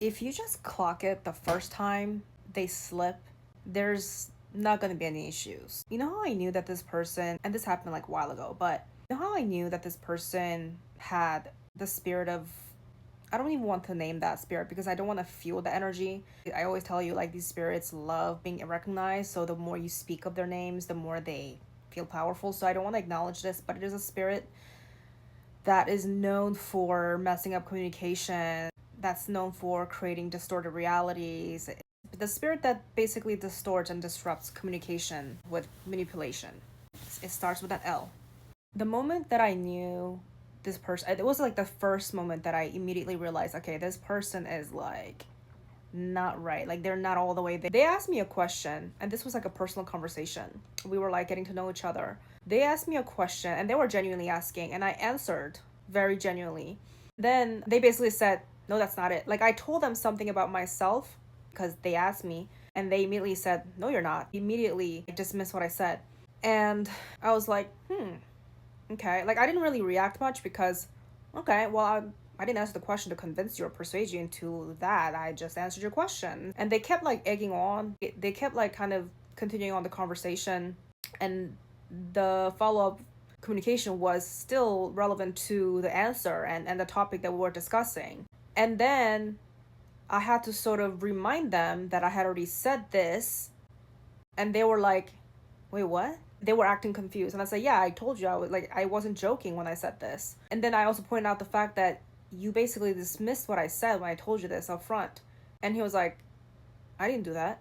If you just clock it the first time they slip, there's not going to be any issues. You know how I knew that this person, and this happened like a while ago, but you know how I knew that this person had the spirit of, I don't even want to name that spirit because I don't want to feel the energy. I always tell you, like, these spirits love being recognized. So the more you speak of their names, the more they feel powerful. So I don't want to acknowledge this, but it is a spirit that is known for messing up communication, that's known for creating distorted realities. The spirit that basically distorts and disrupts communication with manipulation. It starts with an L. The moment that I knew this person, it was like the first moment that I immediately realized, okay, this person is like not right. Like they're not all the way there. They asked me a question, and this was like a personal conversation. We were like getting to know each other. They asked me a question, and they were genuinely asking, and I answered very genuinely. Then they basically said, no, that's not it. Like I told them something about myself because they asked me, and they immediately said, no, you're not. Immediately dismissed what I said. And I was like, okay. Like I didn't really react much because, okay, well, I didn't answer the question to convince you or persuade you into that. I just answered your question. And they kept like egging on. They kept like kind of continuing on the conversation. And the follow-up communication was still relevant to the answer and the topic that we were discussing. And then I had to sort of remind them that I had already said this. And they were like, wait, what? They were acting confused. And I said, yeah, I told you. I wasn't joking when I said this. And then I also pointed out the fact that you basically dismissed what I said when I told you this up front. And he was like, I didn't do that.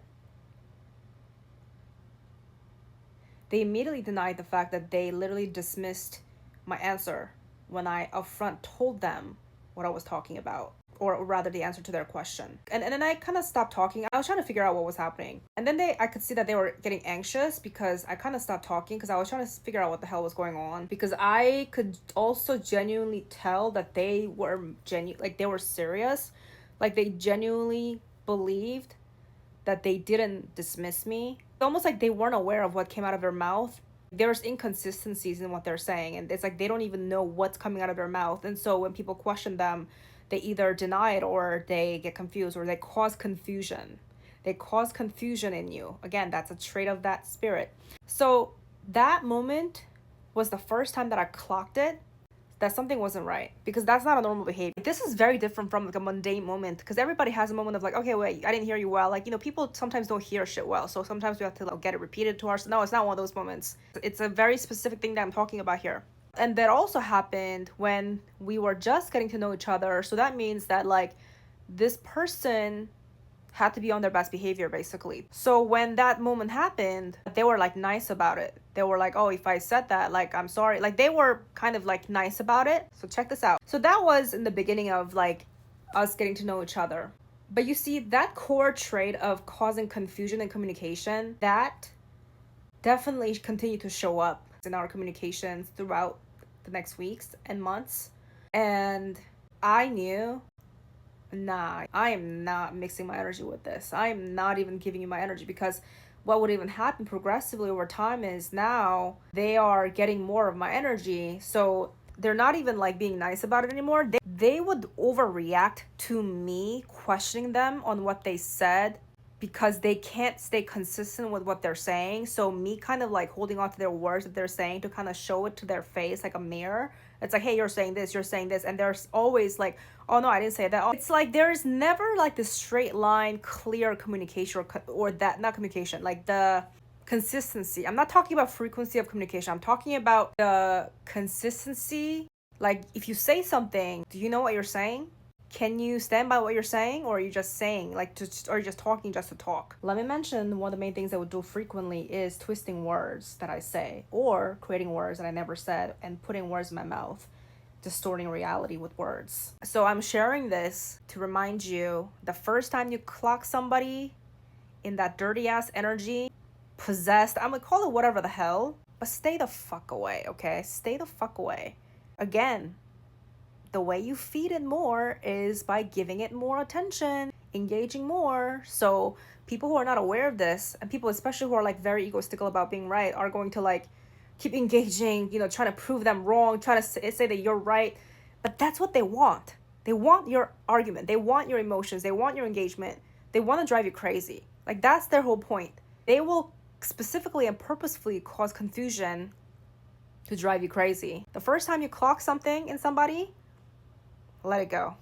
They immediately denied the fact that they literally dismissed my answer when I upfront told them what I was talking about, or rather the answer to their question. And then I kind of stopped talking. I was trying to figure out what was happening. And then I could see that they were getting anxious because I kind of stopped talking because I was trying to figure out what the hell was going on. Because I could also genuinely tell that they were they were serious. Like they genuinely believed that they didn't dismiss me. It's almost like they weren't aware of what came out of their mouth. There's inconsistencies in what they're saying, and it's like they don't even know what's coming out of their mouth. And so when people question them, they either deny it or they get confused or they cause confusion. They cause confusion in you. Again, that's a trait of that spirit. So that moment was the first time that I clocked it, that something wasn't right, because that's not a normal behavior. This is very different from like a mundane moment, because everybody has a moment of like, okay, wait, I didn't hear you well. Like, you know, people sometimes don't hear shit well, so sometimes we have to like, get it repeated to ourselves. No, it's not one of those moments. It's a very specific thing that I'm talking about here. And that also happened when we were just getting to know each other. So that means that like this person had to be on their best behavior, basically. So when that moment happened, they were like nice about it. They were like, oh, if I said that, like, I'm sorry. Like they were kind of like nice about it. So check this out. So that was in the beginning of like us getting to know each other. But you see, that core trait of causing confusion in communication, that definitely continued to show up in our communications throughout the next weeks and months. And I knew, nah, I am not mixing my energy with this. I am not even giving you my energy, because what would even happen progressively over time is now they are getting more of my energy. So they're not even like being nice about it anymore. They would overreact to me questioning them on what they said because they can't stay consistent with what they're saying. So me kind of like holding on to their words that they're saying to kind of show it to their face like a mirror. It's like, hey, you're saying this, and there's always like, oh no, I didn't say that. It's like there's never like this straight line, clear communication or that, not communication, like the consistency. I'm not talking about frequency of communication. I'm talking about the consistency. Like if you say something, do you know what you're saying? Can you stand by what you're saying, or are you just saying or are you just talking just to talk? Let me mention one of the main things I would do frequently is twisting words that I say, or creating words that I never said and putting words in my mouth, distorting reality with words. So I'm sharing this to remind you, the first time you clock somebody in that dirty ass energy, possessed, I'm gonna call it whatever the hell, but stay the fuck away, okay? Stay the fuck away. Again, the way you feed it more is by giving it more attention, engaging more. So people who are not aware of this, and people especially who are like very egotistical about being right, are going to like keep engaging, you know, trying to prove them wrong, trying to say that you're right. But that's what they want. They want your argument. They want your emotions. They want your engagement. They want to drive you crazy. Like, that's their whole point. They will specifically and purposefully cause confusion to drive you crazy. The first time you clock something in somebody, let it go.